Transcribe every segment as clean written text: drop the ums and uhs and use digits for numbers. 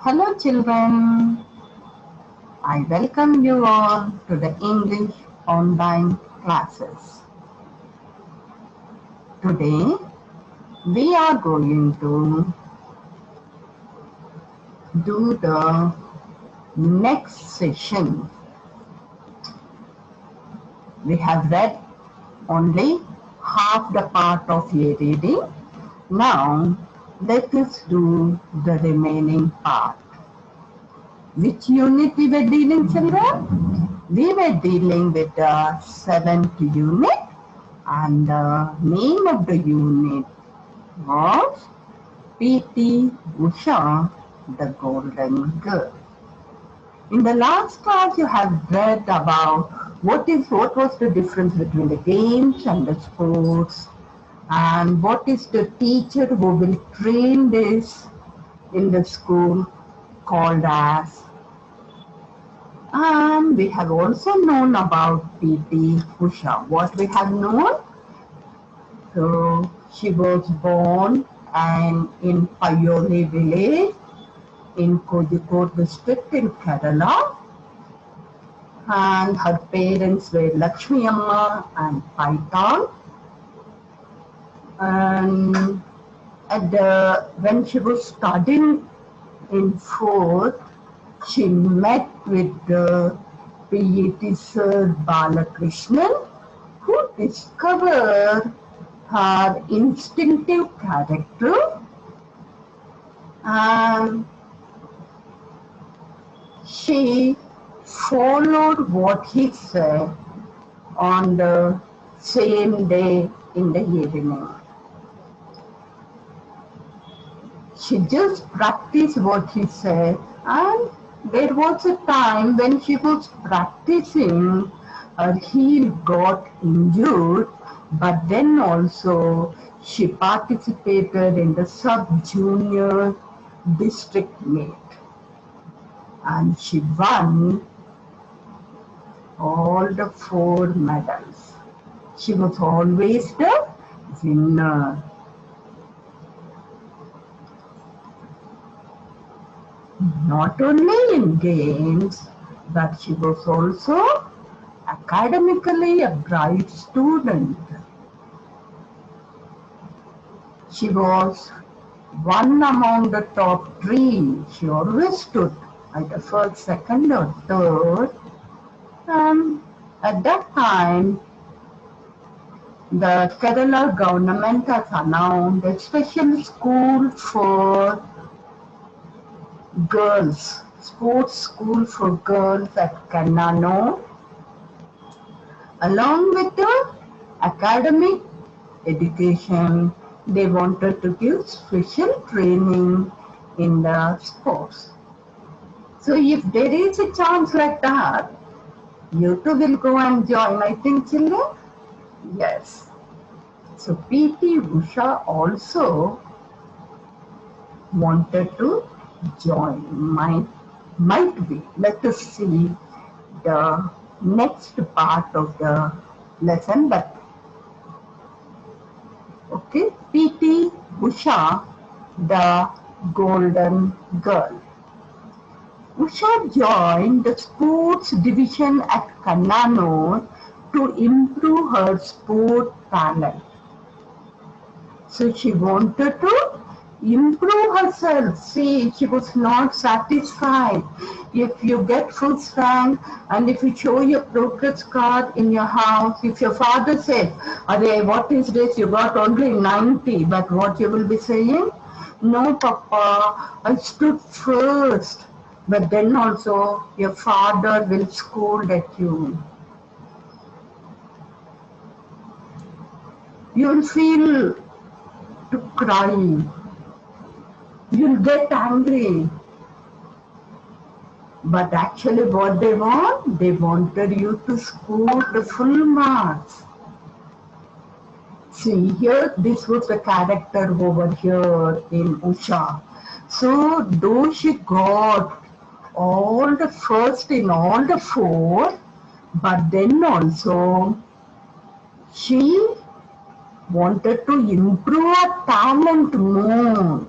Hello children, I welcome you all to the English online classes. Today we are going to do the next session. We have read only half the part of a reading. Now let us do the remaining part. Which unit we were dealing, children? We were dealing with the 7th unit, and the name of the unit was P.T. Usha, the Golden Girl. In the last class, you have read about what was the difference between the games and the sports, and what is the teacher who will train this in the school called as. And we have also known about P.T. Usha. What we have known? So she was born in Payoli village in Kozhikode district in Kerala, and her parents were Lakshmi Amma and Paitan. And when she was studying in 4th, she met with the P.T. Sir Balakrishnan, who discovered her instinctive character, and she followed what he said on the same day in the evening. She just practiced what he said, and there was a time when she was practicing, her heel got injured, but then also she participated in the sub-junior district meet, and she won all the 4 medals. She was always the winner. Not only in games, but she was also academically a bright student. She was one among the top 3. She always stood at the first, second or third. And at that time, the Kerala government has announced a special school for girls, sports school for girls at Kannano. Along with the academic education, they wanted to give special training in the sports. So if there is a chance like that, you too will go and join, I think, children? Yes. So P.T. Usha also wanted to join, might be. Let us see the next part of the lesson. But okay, P.T. Usha, the Golden Girl. Usha joined the sports division at Kannano to improve her sport talent. So she wanted to improve herself. See, she was not satisfied. If you get first rank and if you show your progress card in your house, if your father says, "Arey, what is this? You got only 90, but what you will be saying? No, Papa, I stood first. But then also your father will scold at you. You'll feel to cry. You'll get angry. But actually what they wanted you to score the full marks. See here, this was the character over here in Usha. So though she got all the first in all the 4, but then also she wanted to improve her talent more.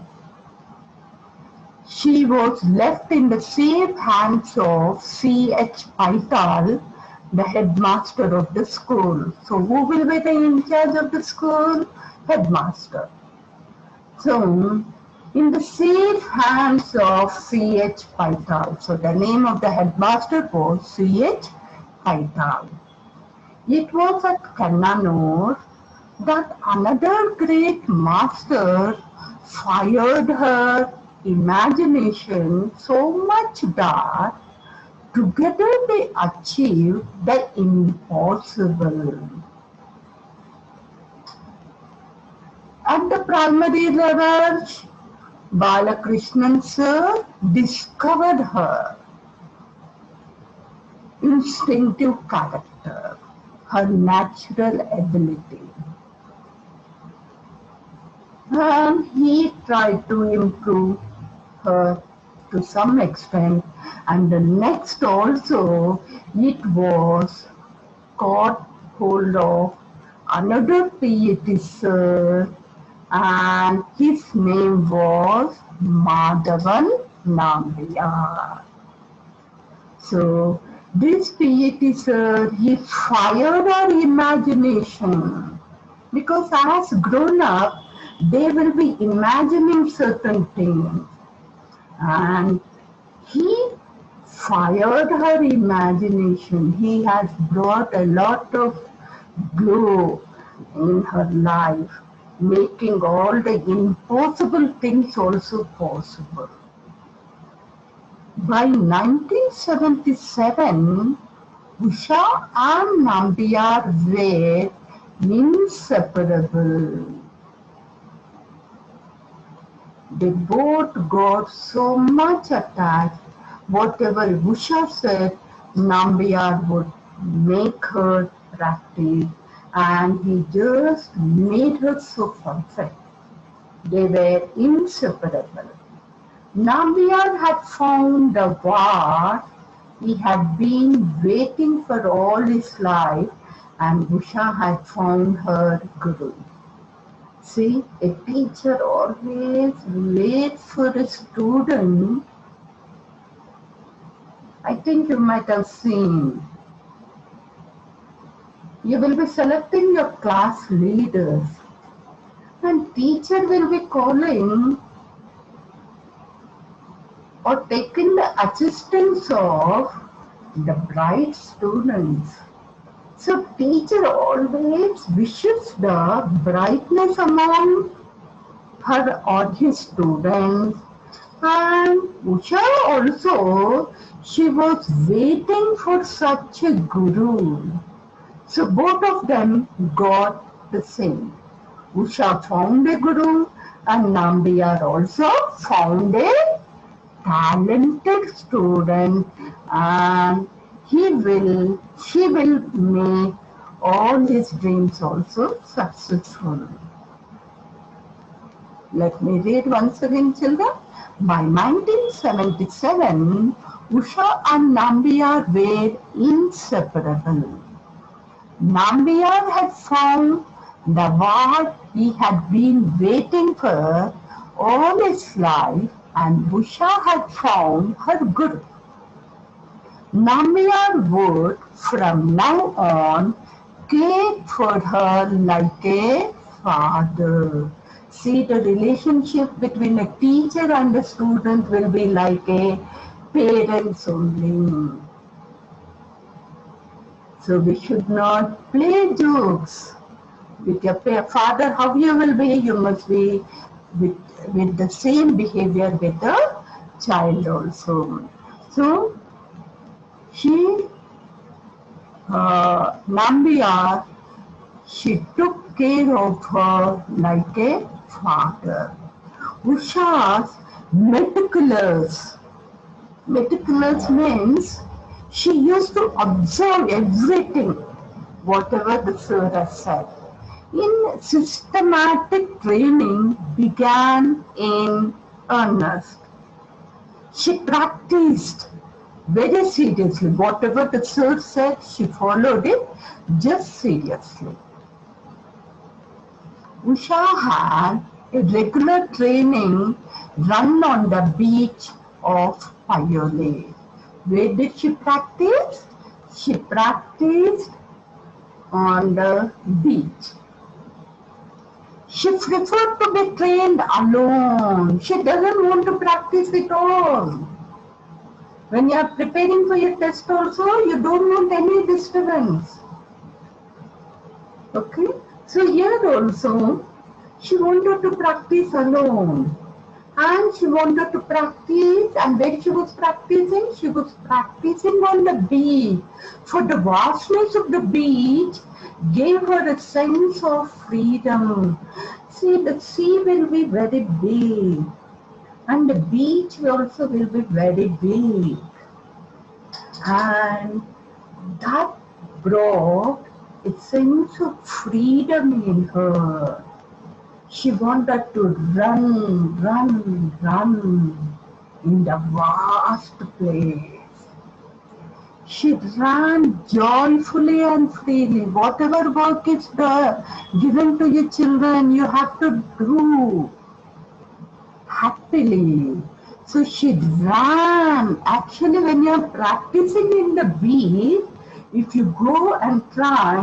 she was left in the safe hands of C.H. Paital, the headmaster of the school. So who will be the in charge of the school? Headmaster. So in the safe hands of C.H. Paital. So the name of the headmaster was C.H. Paital. It was at Kannanur that another great master fired her imagination so much that together they achieved the impossible. At the primary level, Balakrishnan sir discovered her instinctive character, her natural ability. And he tried to improve her to some extent. And the next also, it was caught hold of another PhD sir, and his name was Madhavan Nambiar. So this PhD sir, he fired our imagination because as grown up, they will be imagining certain things, and he fired her imagination. He has brought a lot of glow in her life, making all the impossible things also possible. By 1977, Usha and Nambiar were inseparable. They both got so much attached. Whatever Usha said, Nambiar would make her practice, and he just made her so perfect. They were inseparable. Nambiar had found the what he had been waiting for all his life, and Usha had found her guru. See, a teacher always waits for a student. I think you might have seen. You will be selecting your class leaders, and teacher will be calling or taking the assistance of the bright students. So teacher always wishes the brightness among her or his students, and Usha also, she was waiting for such a guru. So both of them got the same. Usha found a guru, and Nambiar also found a talented student, and she will make all his dreams also successful. Let me read once again, children. By 1977, Usha and Nambiar were inseparable. Nambiar had found the what he had been waiting for all his life, and Usha had found her guru. Nambiar would from now on care for her like a father. See, the relationship between a teacher and a student will be like a parents only. So we should not play jokes with your father. How you will be, you must be with the same behavior with the child also. So Nambiar, she took care of her like a father. Usha's meticulous means she used to observe everything, whatever the sir has said. In systematic training began in earnest. She practiced very seriously. Whatever the sir said, she followed it just seriously. Usha had A regular training run on the beach of Payole. Where did she practice? She practiced on the beach. She preferred to be trained alone. She doesn't want to practice at all. When you are preparing for your test also, you don't want any disturbance. Okay? So here also, she wanted to practice alone. And she wanted to practice, and when she was practicing on the beach. For the vastness of the beach gave her a sense of freedom. See, the sea will be very big, and the beach also will be very big. And that brought a sense of freedom in her. She wanted to run in the vast place. She ran joyfully and freely. Whatever work is given to your children, you have to do happily. So she ran. Actually, when you are practicing in the beach, if you go and try,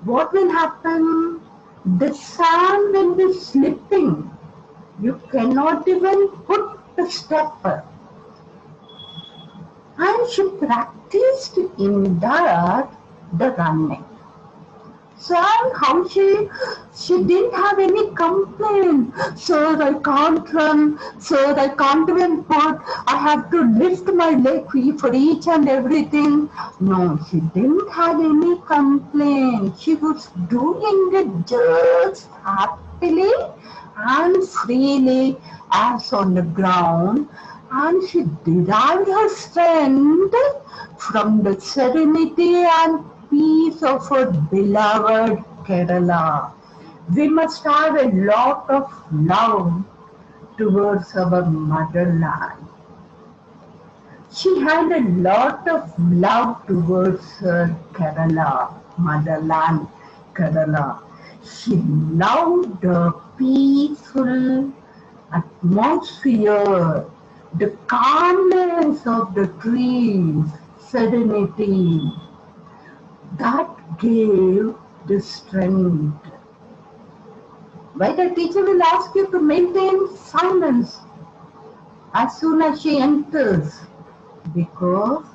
what will happen? The sand will be slipping. You cannot even put the step. And she practiced in that the running. So how she didn't have any complaint. Sir, I can't run. Sir, I can't even put. I have to lift my leg for each and everything. No, she didn't have any complaint. She was doing it just happily and freely as on the ground. And she derived her strength from the serenity and peace of her beloved Kerala. We must have a lot of love towards our motherland. She had a lot of love towards her Kerala, motherland Kerala. She loved the peaceful atmosphere, the calmness of the trees, serenity. That gave the strength. Why the teacher will ask you to maintain silence as soon as she enters? Because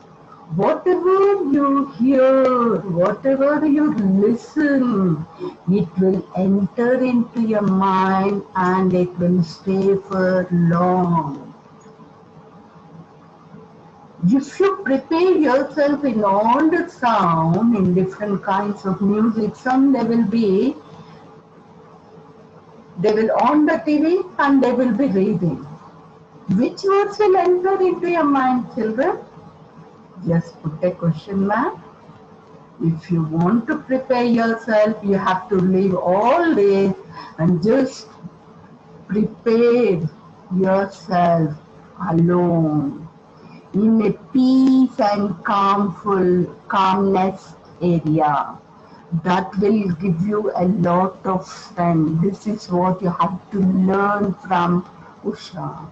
whatever you hear, whatever you listen, it will enter into your mind and it will stay for long. If you prepare yourself in all the sound, in different kinds of music, some they will on the TV and they will be reading. Which words will enter into your mind, children? Just put a question mark. If you want to prepare yourself, you have to leave all this and just prepare yourself alone in a peace and calmness area. That will give you a lot of strength. This is what you have to learn from Usha.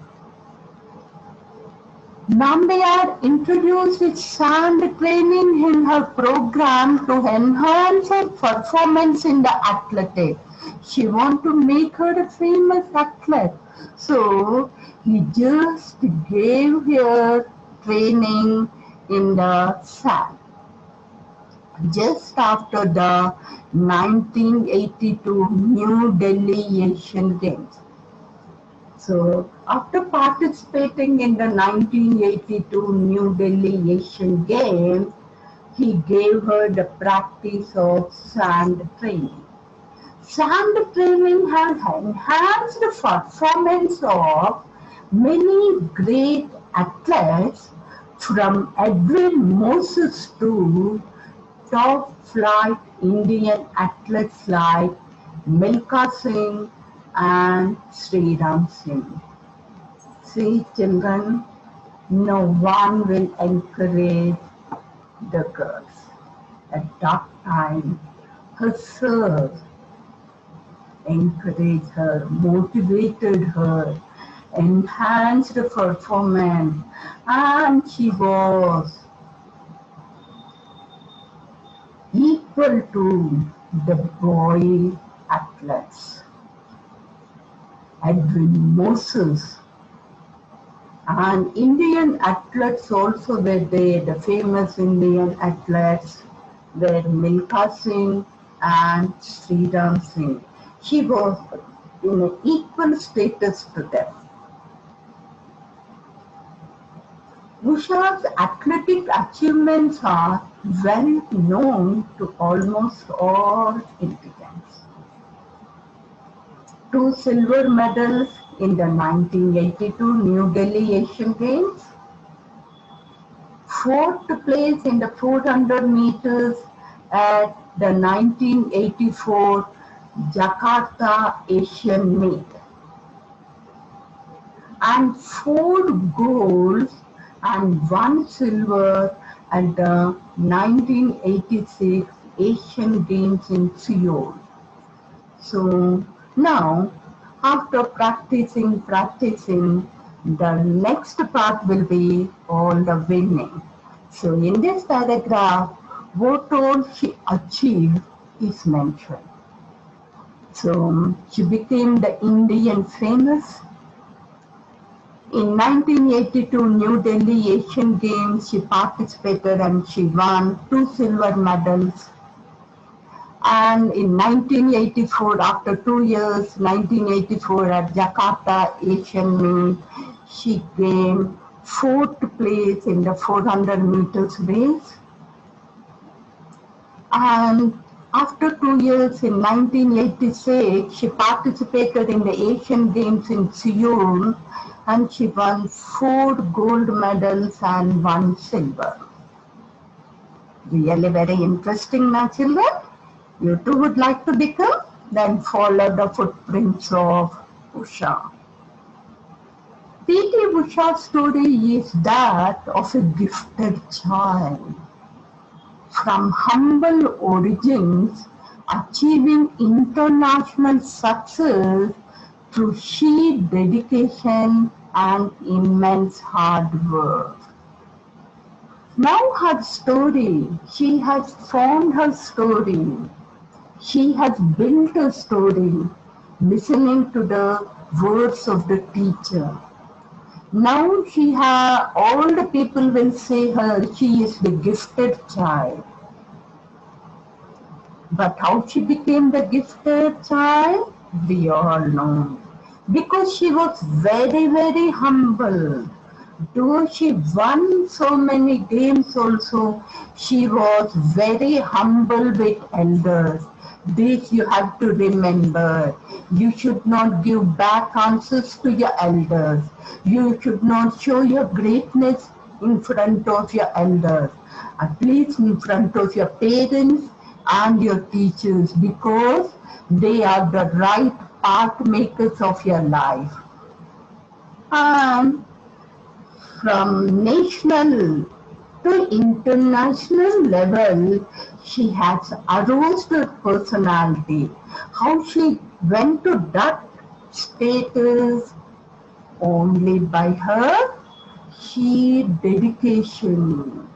Nambiar introduced sand training in her program to enhance her performance in the athletics. She wanted to make her a famous athlete. So he just gave her training in the sand. Just after the 1982 New Delhi Asian Games. So, after participating in the 1982 New Delhi Asian Games, he gave her the practice of sand training. Sand training has enhanced the performance of many great athletes from Edwin Moses to top flight Indian athletes like Milkha Singh and Sriram Singh. See, children, no one will encourage the girls. At that time, her sir, encouraged her, motivated her, enhanced performance, and she was equal to the boy athletes. Edwin Moses and Indian athletes also were there. The famous Indian athletes were Milkha Singh and Sriram Singh. She was in an equal status to them. Usha's athletic achievements are well known to almost all Indians. 2 silver medals in the 1982 New Delhi Asian Games, 4th place in the 400 meters at the 1984 Jakarta Asian Meet, and 4 golds and 1 silver at the 1986 Asian Games in Seoul. So now, after practicing, the next part will be all the winning. So in this paragraph, what all she achieved is mentioned. So she became the Indian famous. In 1982 New Delhi Asian Games, she participated and she won 2 silver medals. And in 1984, after 2 years, 1984 at Jakarta Asian Meet, she came 4th place in the 400 meters race. And after 2 years, in 1986, she participated in the Asian Games in Seoul, and she won 4 gold medals and 1 silver. Really very interesting, my children. You too would like to become? Then follow the footprints of Usha. P.T. Usha's story is that of a gifted child. From humble origins, achieving international success through sheer dedication and immense hard work. Now her story, she has formed her story. She has built a story, listening to the words of the teacher. Now all the people will say her, she is the gifted child. But how she became the gifted child, we all know. Because she was very, very humble. Though she won so many games also, she was very humble with elders. This you have to remember. You should not give back answers to your elders. You should not show your greatness in front of your elders. At least in front of your parents and your teachers, because they are the right path makers of your life. And from national to international level, she has aroused her personality. How she went to that status? Only by her sheer dedication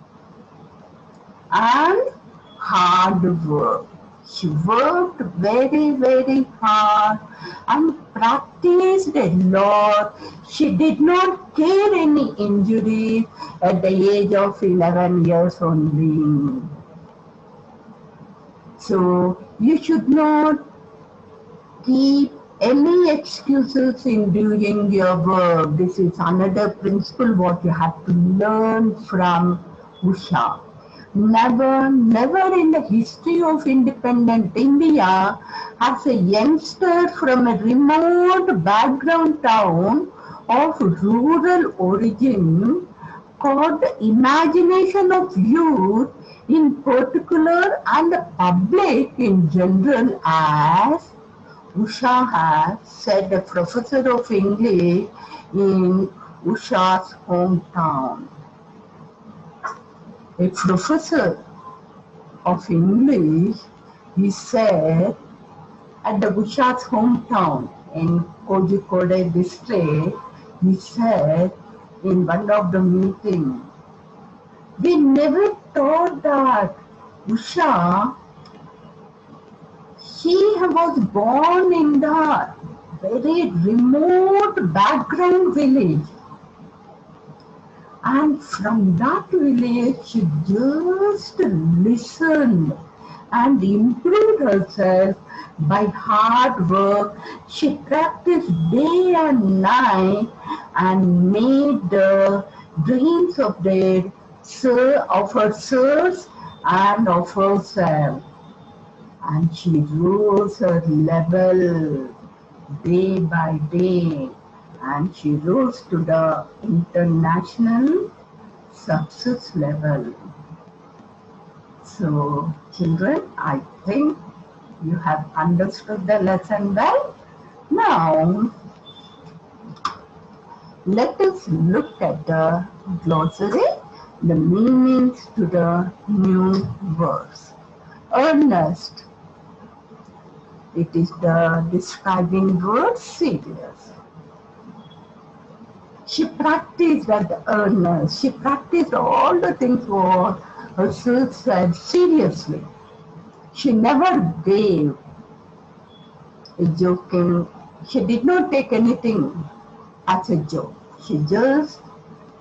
and hard work. She worked very, very hard and practiced a lot. She did not care any injuries at the age of 11 years only. So you should not keep any excuses in doing your work. This is another principle what you have to learn from Usha. Never, never in the history of independent India has a youngster from a remote background town of rural origin caught the imagination of youth in particular and the public in general, as Usha has, said a professor of English in Usha's hometown. A professor of English, he said, At the Usha's hometown in Kozhikode district, he said in one of the meetings, we never thought that Usha, she was born in the very remote background village. And from that village, she just listened and improved herself by hard work. She practiced day and night and made the dreams of of her sirs and of herself. And she rose her level day by day, and she rose to the international success level. So, children, I think you have understood the lesson well. Now, let us look at the glossary, the meanings to the new words. Earnest, it is the describing word serious. She practiced at earnest. She practiced all the things what her sister said seriously. She never gave a joking. She did not take anything as a joke. She just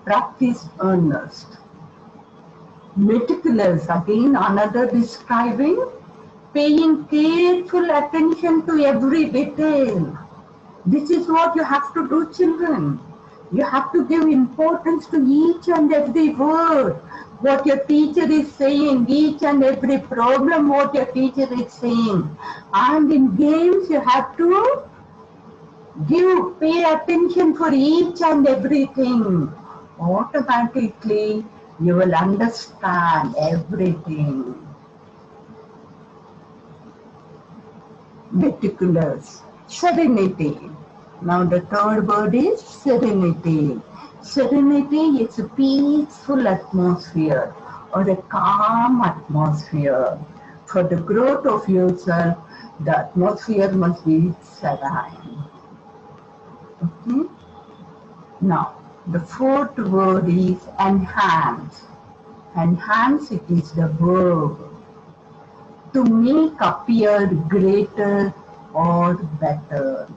practiced earnest. Meticulous, again another describing, paying careful attention to every detail. This is what you have to do, children. You have to give importance to each and every word, what your teacher is saying, each and every problem, what your teacher is saying. And in games, you have to pay attention for each and everything. Automatically, you will understand everything. Meticulous, serenity. Now the third word is serenity. Serenity is a peaceful atmosphere or a calm atmosphere. For the growth of yourself, the atmosphere must be serene. Okay? Now, the fourth word is enhance. Enhance, it is the verb. To make appear greater or better.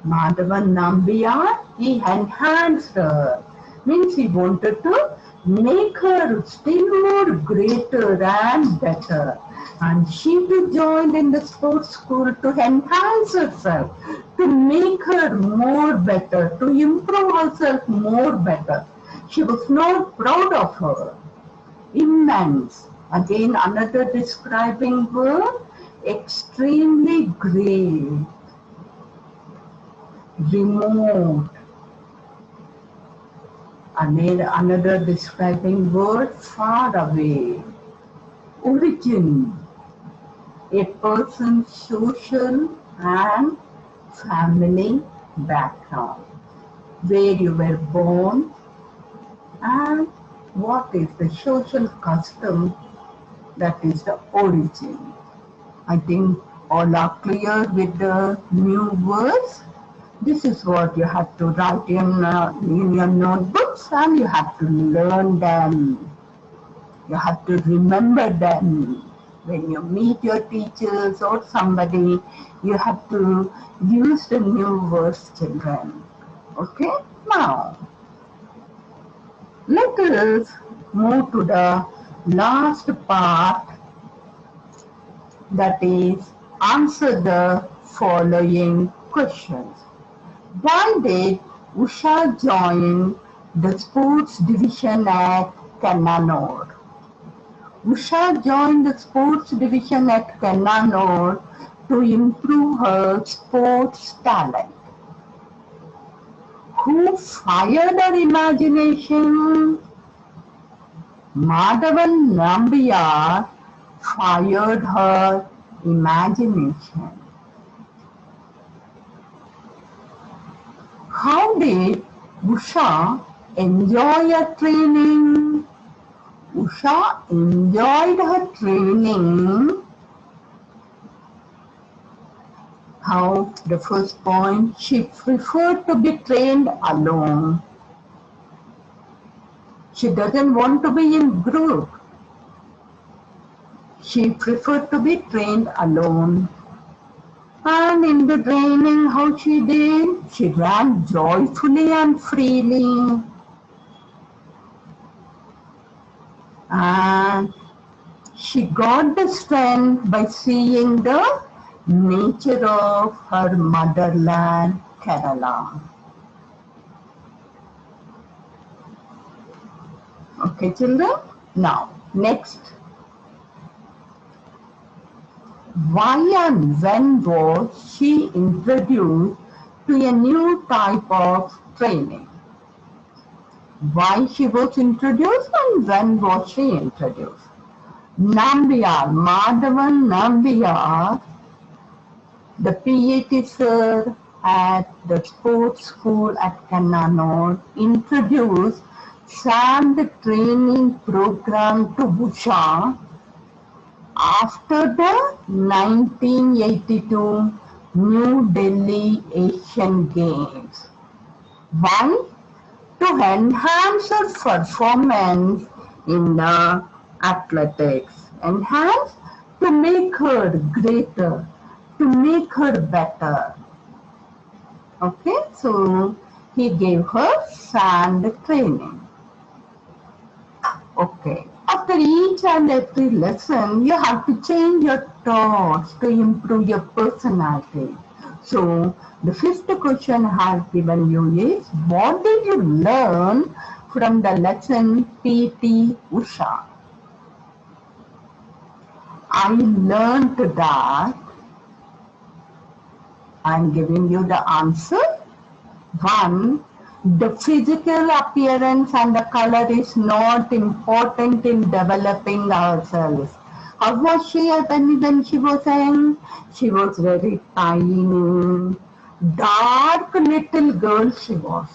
Madhavan Nambiar, he enhanced her. Means he wanted to make her still more greater and better. And she too joined in the sports school to enhance herself, to make her more better, to improve herself more better. She was not proud of her. Immense, again another describing word, extremely great. Remote, another describing word, far away. Origin, a person's social and family background, where you were born and what is the social custom, that is the origin. I think all are clear with the new words. This is what you have to write in your notebooks, and you have to learn them. You have to remember them. When you meet your teachers or somebody, you have to use the new words, children. Okay? Now, let us move to the last part, that is, answer the following questions. Why did Usha join the sports division at Kannanur? Usha joined the sports division at Kannanur to improve her sports talent. Who fired her imagination? Madhavan Nambiar fired her imagination. How did Usha enjoy her training? Usha enjoyed her training How the first point, she preferred to be trained alone. She doesn't want to be in group. She preferred to be trained alone. And in the training, how she did? She ran joyfully and freely. And she got the strength by seeing the nature of her motherland, Kerala. Okay, children? Now, next. Why and when was she introduced to a new type of training? Why she was introduced and when was she introduced? Nambiar, Madhavan Nambiar, the PAT sir at the sports school at Kannanur, introduced sand training program to Usha after the 1982 New Delhi Asian Games. Why? To enhance her performance in the athletics. Enhance to make her greater, to make her better. Okay, so he gave her sand training. Okay, after each and every lesson, you have to change your thoughts to improve your personality. So, the fifth question I have given you is, what did you learn from the lesson PT Usha? I learned that I am giving you the answer. 1. The physical appearance and the color is not important in developing ourselves. How was she when she was young? She was very tiny, dark little girl she was.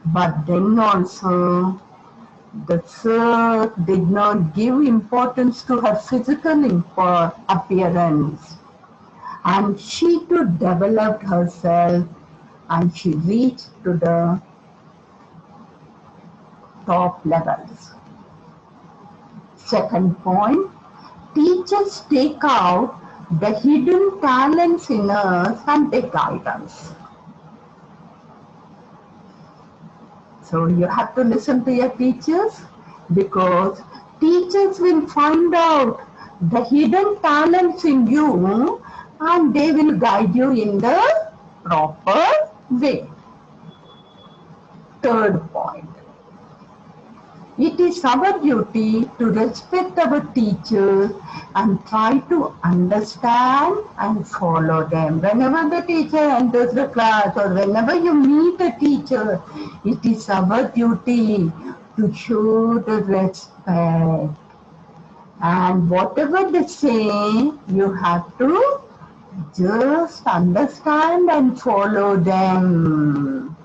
But then also, the sir did not give importance to her physical appearance. And she too developed herself and she reached to the top levels. Second point, teachers take out the hidden talents in us and they guide us. So you have to listen to your teachers because teachers will find out the hidden talents in you and they will guide you in the proper way. Third point, it is our duty to respect our teachers and try to understand and follow them. Whenever the teacher enters the class or whenever you meet a teacher, it is our duty to show the respect. And whatever they say, you have to just understand and follow them.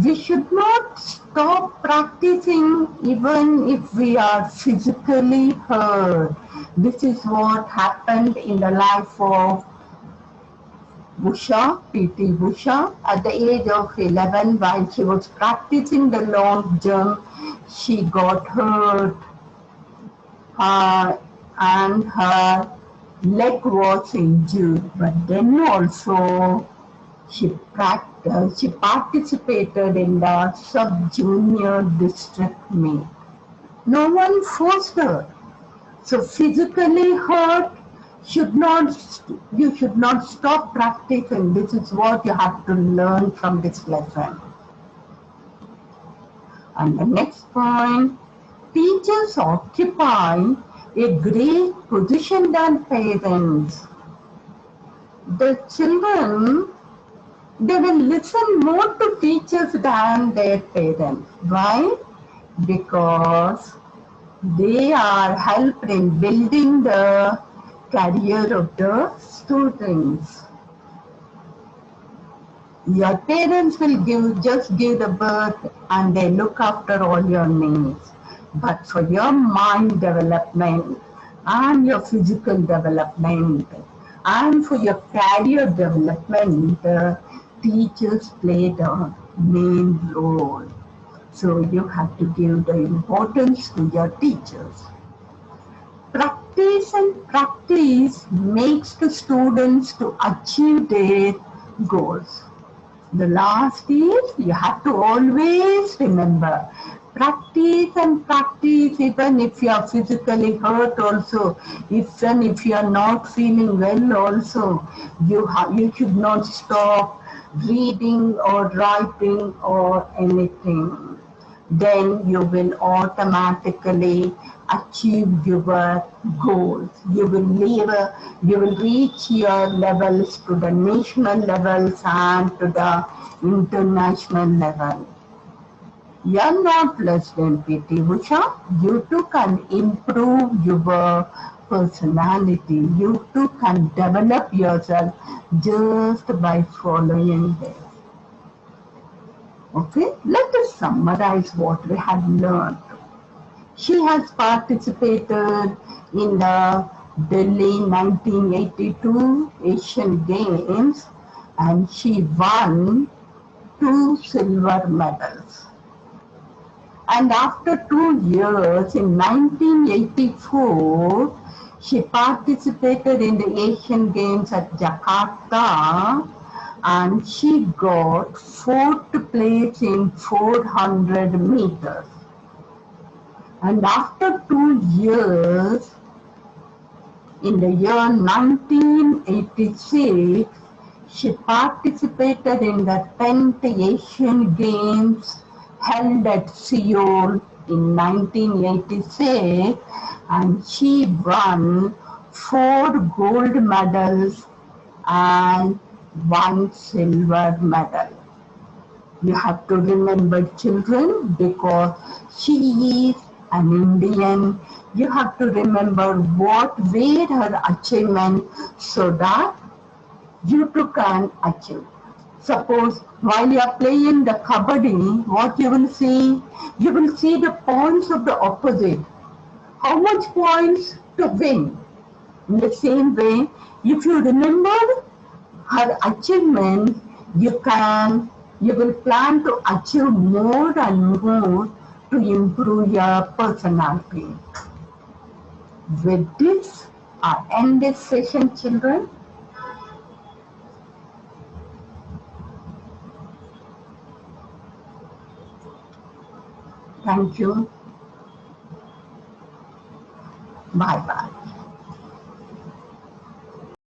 We should not stop practicing even if we are physically hurt. This is what happened in the life of Usha, PT Usha. At the age of 11, while she was practicing the long jump, she got hurt and her leg was injured. But then also, she participated in the sub-junior district meet. No one forced her. So physically hurt, you should not stop practicing. This is what you have to learn from this lesson. And the next point, teachers occupy a great position than parents. The children, they will listen more to teachers than their parents. Why? Because they are helped in building the career of the students. Your parents will just give the birth and they look after all your needs. But for your mind development, and your physical development. And for your career development, teachers played a main role. So you have to give the importance to your teachers. Practice and practice makes the students to achieve their goals. The last is you have to always remember practice and practice, even if you are physically hurt also, even if you are not feeling well also, you should not stop reading or writing or anything. Then you will automatically achieve your goals. You will reach your levels to the national levels and to the international level. You are not less than PT Usha. You too can improve your personality. You too can develop yourself just by following this. Okay, let us summarize what we have learned. She has participated in the Delhi 1982 Asian Games and she won 2 silver medals. And after 2 years, in 1984, she participated in the Asian Games at Jakarta and she got 4th place in 400 meters. And after 2 years, in the year 1986, she participated in the 10th Asian Games held at Seoul in 1986 and she won 4 gold medals and 1 silver medal. You have to remember children because she is an Indian. You have to remember what were her achievement so that you too can achieve. Suppose while you are playing the kabaddi, what you will see? You will see the points of the opposite. How much points to win? In the same way, if you remember her achievement, you will plan to achieve more and more to improve your personality. With this, I end this session, children. Thank you. Bye bye.